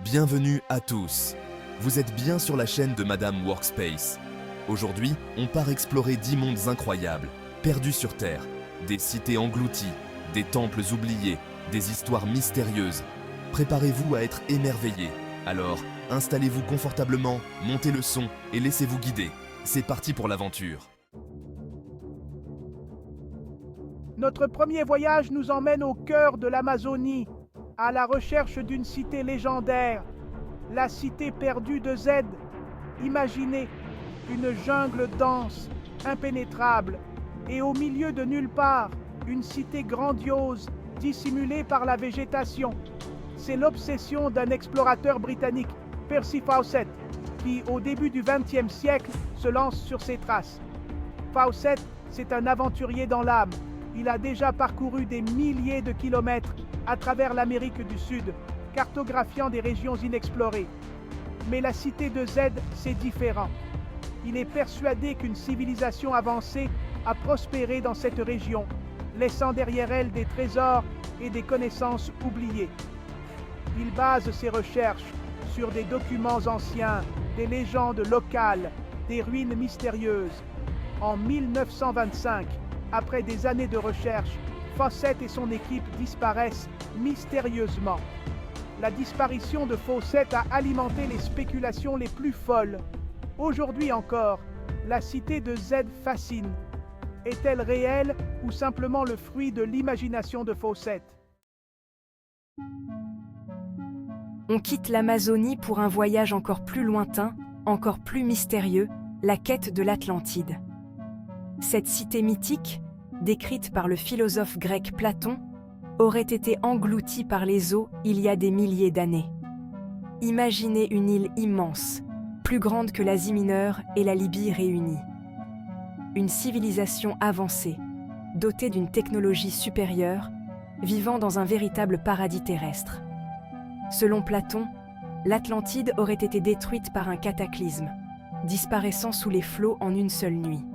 Bienvenue à tous. Vous êtes bien sur la chaîne de Madame Workspace. Aujourd'hui, on part explorer 10 mondes incroyables, perdus sur Terre, des cités englouties, des temples oubliés, des histoires mystérieuses. Préparez-vous à être émerveillés. Alors, installez-vous confortablement, montez le son et laissez-vous guider. C'est parti pour l'aventure. Notre premier voyage nous emmène au cœur de l'Amazonie, à la recherche d'une cité légendaire, la cité perdue de Z. Imaginez une jungle dense, impénétrable, et au milieu de nulle part, une cité grandiose, dissimulée par la végétation. C'est l'obsession d'un explorateur britannique, Percy Fawcett, qui, au début du XXe siècle, se lance sur ses traces. Fawcett, c'est un aventurier dans l'âme. Il a déjà parcouru des milliers de kilomètres à travers l'Amérique du Sud, cartographiant des régions inexplorées. Mais la cité de Z, c'est différent. Il est persuadé qu'une civilisation avancée a prospéré dans cette région, laissant derrière elle des trésors et des connaissances oubliées. Il base ses recherches sur des documents anciens, des légendes locales, des ruines mystérieuses. En 1925, après des années de recherche, Fawcett et son équipe disparaissent mystérieusement. La disparition de Fawcett a alimenté les spéculations les plus folles. Aujourd'hui encore, la cité de Z fascine. Est-elle réelle ou simplement le fruit de l'imagination de Fawcett? On quitte l'Amazonie pour un voyage encore plus lointain, encore plus mystérieux, la quête de l'Atlantide. Cette cité mythique, décrite par le philosophe grec Platon, aurait été engloutie par les eaux il y a des milliers d'années. Imaginez une île immense, plus grande que l'Asie mineure et la Libye réunies. Une civilisation avancée, dotée d'une technologie supérieure, vivant dans un véritable paradis terrestre. Selon Platon, l'Atlantide aurait été détruite par un cataclysme, disparaissant sous les flots en une seule nuit.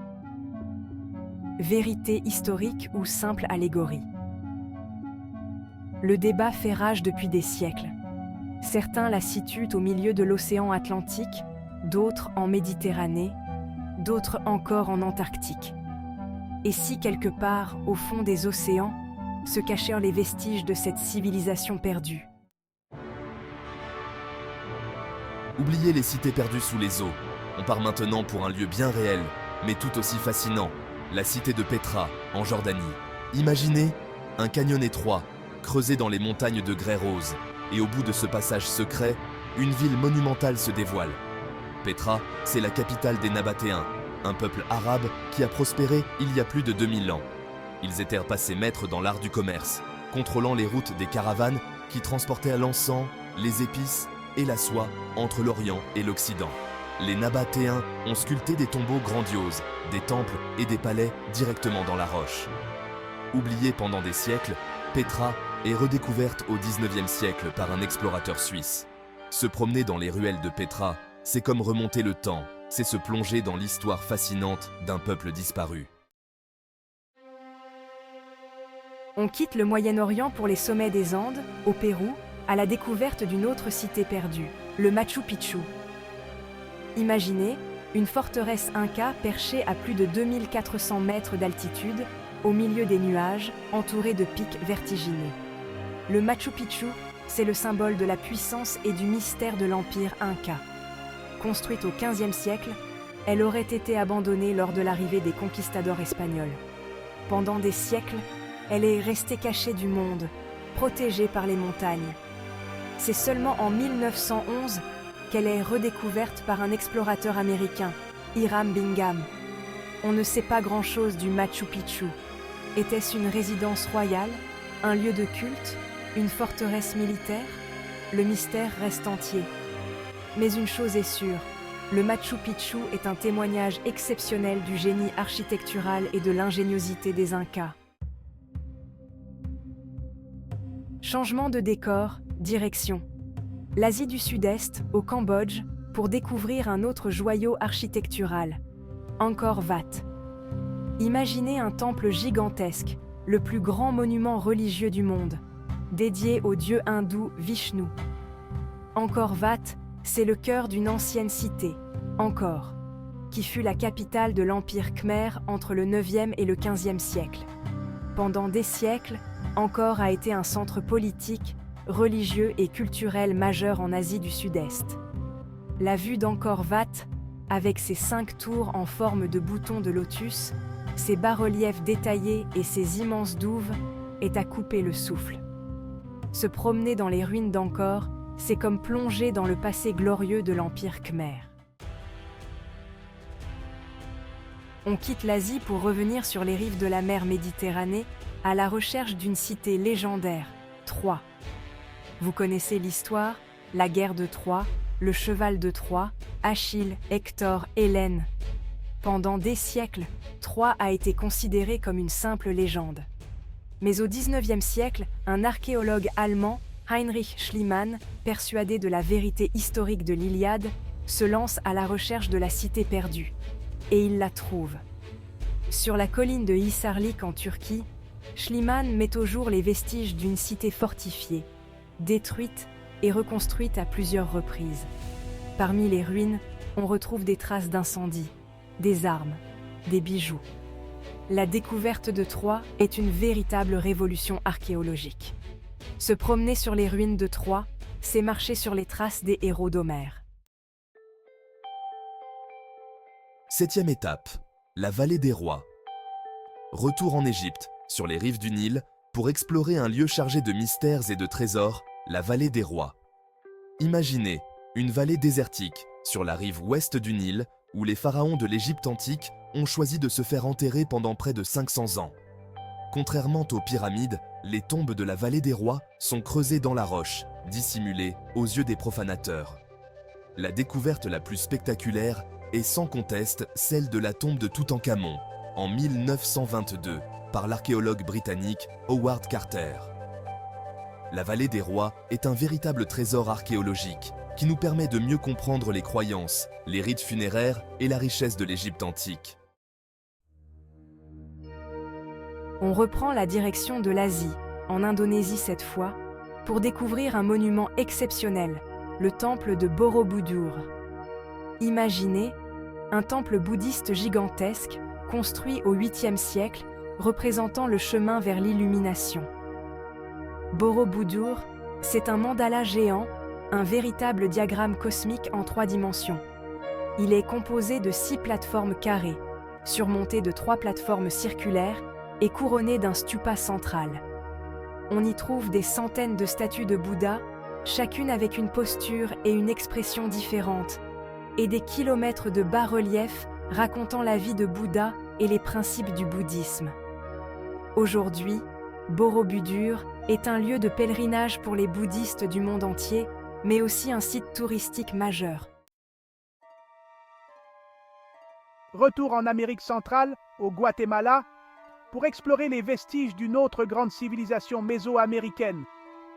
Vérité historique ou simple allégorie? Le débat fait rage depuis des siècles. Certains la situent au milieu de l'océan Atlantique, d'autres en Méditerranée, d'autres encore en Antarctique. Et si quelque part, au fond des océans, se cachèrent les vestiges de cette civilisation perdue? Oubliez les cités perdues sous les eaux. On part maintenant pour un lieu bien réel, mais tout aussi fascinant. La cité de Petra, en Jordanie. Imaginez un canyon étroit, creusé dans les montagnes de grès rose, et au bout de ce passage secret, une ville monumentale se dévoile. Petra, c'est la capitale des Nabatéens, un peuple arabe qui a prospéré il y a plus de 2000 ans. Ils étaient passés maîtres dans l'art du commerce, contrôlant les routes des caravanes qui transportaient l'encens, les épices et la soie entre l'Orient et l'Occident. Les Nabatéens ont sculpté des tombeaux grandioses, des temples et des palais directement dans la roche. Oubliée pendant des siècles, Petra est redécouverte au XIXe siècle par un explorateur suisse. Se promener dans les ruelles de Petra, c'est comme remonter le temps, c'est se plonger dans l'histoire fascinante d'un peuple disparu. On quitte le Moyen-Orient pour les sommets des Andes, au Pérou, à la découverte d'une autre cité perdue, le Machu Picchu. Imaginez une forteresse inca perchée à plus de 2400 mètres d'altitude, au milieu des nuages, entourée de pics vertigineux. Le Machu Picchu, c'est le symbole de la puissance et du mystère de l'empire inca. Construite au XVe siècle, elle aurait été abandonnée lors de l'arrivée des conquistadors espagnols. Pendant des siècles, elle est restée cachée du monde, protégée par les montagnes. C'est seulement en 1911 qu'elle est redécouverte par un explorateur américain, Hiram Bingham. On ne sait pas grand-chose du Machu Picchu. Était-ce une résidence royale, un lieu de culte, une forteresse militaire? Le mystère reste entier. Mais une chose est sûre, le Machu Picchu est un témoignage exceptionnel du génie architectural et de l'ingéniosité des Incas. Changement de décor, direction. L'Asie du Sud-Est, au Cambodge, pour découvrir un autre joyau architectural, Angkor Wat. Imaginez un temple gigantesque, le plus grand monument religieux du monde, dédié au dieu hindou Vishnu. Angkor Wat, c'est le cœur d'une ancienne cité, Angkor, qui fut la capitale de l'Empire Khmer entre le 9e et le 15e siècle. Pendant des siècles, Angkor a été un centre politique, religieux et culturel majeur en Asie du Sud-Est. La vue d'Angkor Wat, avec ses 5 tours en forme de bouton de lotus, ses bas-reliefs détaillés et ses immenses douves, est à couper le souffle. Se promener dans les ruines d'Angkor, c'est comme plonger dans le passé glorieux de l'Empire Khmer. On quitte l'Asie pour revenir sur les rives de la mer Méditerranée à la recherche d'une cité légendaire, Troie. Vous connaissez l'histoire, la guerre de Troie, le cheval de Troie, Achille, Hector, Hélène. Pendant des siècles, Troie a été considérée comme une simple légende. Mais au XIXe siècle, un archéologue allemand, Heinrich Schliemann, persuadé de la vérité historique de l'Iliade, se lance à la recherche de la cité perdue. Et il la trouve. Sur la colline de Hisarlik en Turquie, Schliemann met au jour les vestiges d'une cité fortifiée, détruite et reconstruite à plusieurs reprises. Parmi les ruines, on retrouve des traces d'incendie, des armes, des bijoux. La découverte de Troie est une véritable révolution archéologique. Se promener sur les ruines de Troie, c'est marcher sur les traces des héros d'Homère. 7e étape, la vallée des rois. Retour en Égypte, sur les rives du Nil, pour explorer un lieu chargé de mystères et de trésors, la vallée des rois. Imaginez une vallée désertique, sur la rive ouest du Nil, où les pharaons de l'Égypte antique ont choisi de se faire enterrer pendant près de 500 ans. Contrairement aux pyramides, les tombes de la vallée des rois sont creusées dans la roche, dissimulées aux yeux des profanateurs. La découverte la plus spectaculaire est sans conteste celle de la tombe de Toutankhamon, en 1922, par l'archéologue britannique Howard Carter. La vallée des rois est un véritable trésor archéologique qui nous permet de mieux comprendre les croyances, les rites funéraires et la richesse de l'Égypte antique. On reprend la direction de l'Asie, en Indonésie cette fois, pour découvrir un monument exceptionnel, le temple de Borobudur. Imaginez un temple bouddhiste gigantesque, construit au 8e siècle, représentant le chemin vers l'illumination. Borobudur, c'est un mandala géant, un véritable diagramme cosmique en 3 dimensions. Il est composé de 6 plateformes carrées, surmontées de 3 plateformes circulaires et couronnées d'un stupa central. On y trouve des centaines de statues de Bouddha, chacune avec une posture et une expression différentes, et des kilomètres de bas-reliefs racontant la vie de Bouddha et les principes du bouddhisme. Aujourd'hui, Borobudur est un lieu de pèlerinage pour les bouddhistes du monde entier, mais aussi un site touristique majeur. Retour en Amérique centrale, au Guatemala, pour explorer les vestiges d'une autre grande civilisation mésoaméricaine,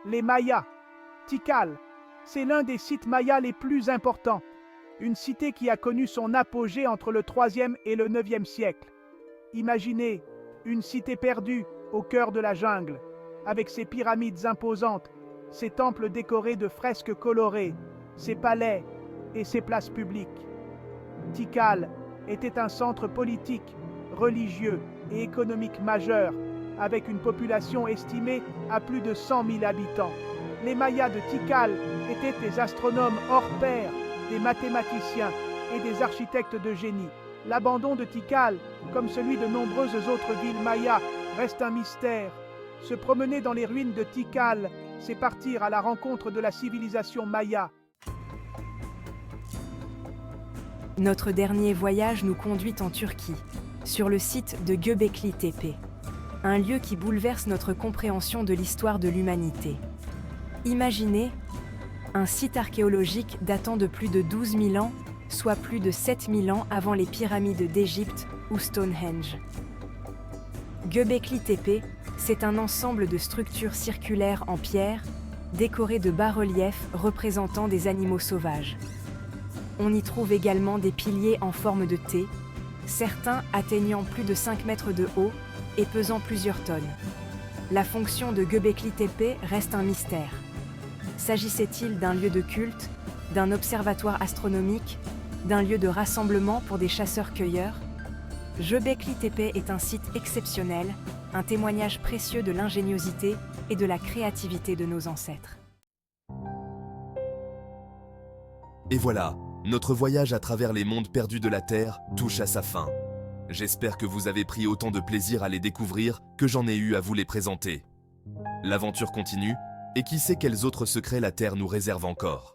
les Mayas. Tikal, c'est l'un des sites mayas les plus importants, une cité qui a connu son apogée entre le 3e et le 9e siècle. Imaginez une cité perdue au cœur de la jungle, avec ses pyramides imposantes, ses temples décorés de fresques colorées, ses palais et ses places publiques. Tikal était un centre politique, religieux et économique majeur, avec une population estimée à plus de 100 000 habitants. Les Mayas de Tikal étaient des astronomes hors pair, des mathématiciens et des architectes de génie. L'abandon de Tikal, comme celui de nombreuses autres villes mayas, reste un mystère. Se promener dans les ruines de Tikal, c'est partir à la rencontre de la civilisation maya. Notre dernier voyage nous conduit en Turquie, sur le site de Göbekli Tepe, un lieu qui bouleverse notre compréhension de l'histoire de l'humanité. Imaginez un site archéologique datant de plus de 12 000 ans, soit plus de 7 000 ans avant les pyramides d'Égypte ou Stonehenge. Göbekli Tepe, c'est un ensemble de structures circulaires en pierre, décorées de bas-reliefs représentant des animaux sauvages. On y trouve également des piliers en forme de T, certains atteignant plus de 5 mètres de haut et pesant plusieurs tonnes. La fonction de Göbekli Tepe reste un mystère. S'agissait-il d'un lieu de culte, d'un observatoire astronomique, d'un lieu de rassemblement pour des chasseurs-cueilleurs? Göbekli Tepe est un site exceptionnel, un témoignage précieux de l'ingéniosité et de la créativité de nos ancêtres. Et voilà, notre voyage à travers les mondes perdus de la Terre touche à sa fin. J'espère que vous avez pris autant de plaisir à les découvrir que j'en ai eu à vous les présenter. L'aventure continue, et qui sait quels autres secrets la Terre nous réserve encore.